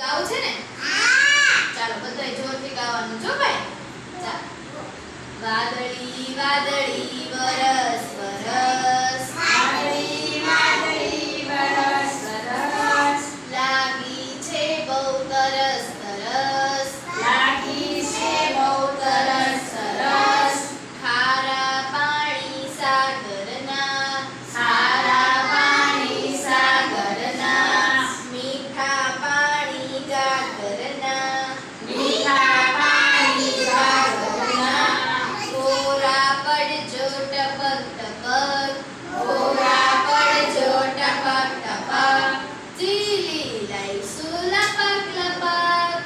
ગાવું છે ને? ચાલો બધાય જોરથી ગાવાનું જો ભાઈ. ચાલો. વાદળી વાદળી વરસ વરસ, વાદળી વાદળી વરસ વરસ, લાગી છે બહુ તરસ તરસ, લાગી છે બહુ તરસ તરસ, ખારા પાણી સાગરના, સારા પાણી સાગરના, મીઠા પાણી ગાગરના, મીઠા પાણી સાગરના, કોરા પડજો ટપક ટપક, કોરા પડજો ટપક ટપક, ચીલી લાઈશું લપક લપક,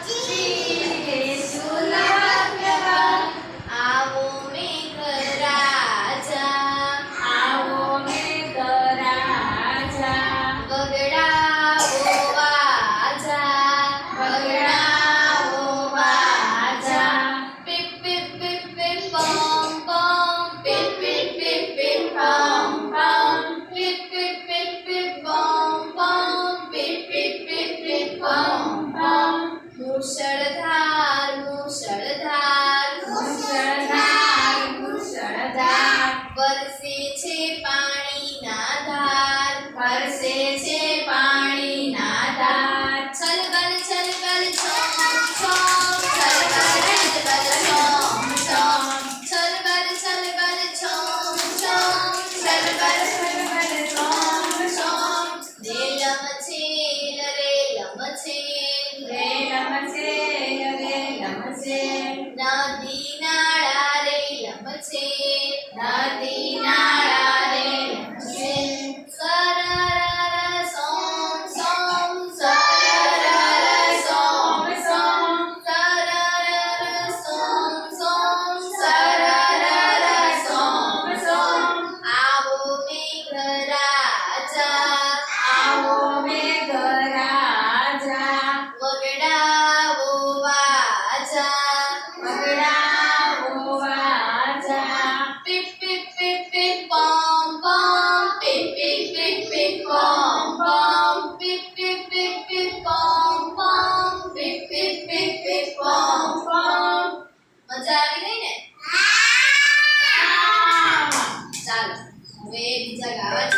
ચીલીશું લપક લપક, આવો મેઘરાજા, આવો મેઘરાજા, વગડાવો વાજા, વગડાવો વાજા, પીપ પીપ પીપ પીપ પમ પમ, પીપ પીપ પીપ પીપ પમ પમ, પીપ પીપ પીપ પીપ પમ પમ, પીપ પીપ પીપ પીપ પમ પમ. મુશળધાર મુશળધાર, મુશળધાર મુશળધાર, વરસે છે પાણીના ધાર, વરસે છે પાણીના ધાર, છલબલ છલબલ છોમ છોમ, છલબલ છલબલ છોમ છોમ, છલબલ છલબલ છોમ છોમ, છલબલ છલબલ છોમ છોમ, રેલમ છે રેલમ છે, રેલમ છે રેલમ છે, નદી નાળા રેલમ છે, નદી નાળા રેલમ છે, સરરર સોમ સોમ, સરરર સોમ સોમ, સરરર સોમ સોમ, સરરર સોમ સોમ, આવો મેઘરાજા, આવો મેઘરાજા, વગડાવો વાજા, વગડાવો વાજા, પીપ પીપ પીપ પીપ પમ પમ, પીપ પીપ પીપ પીપ પમ પમ, પીપ પીપ પીપ પીપ પમ પમ, પીપ પીપ પીપ પીપ પમ પમ. મજા આવી ગઈ?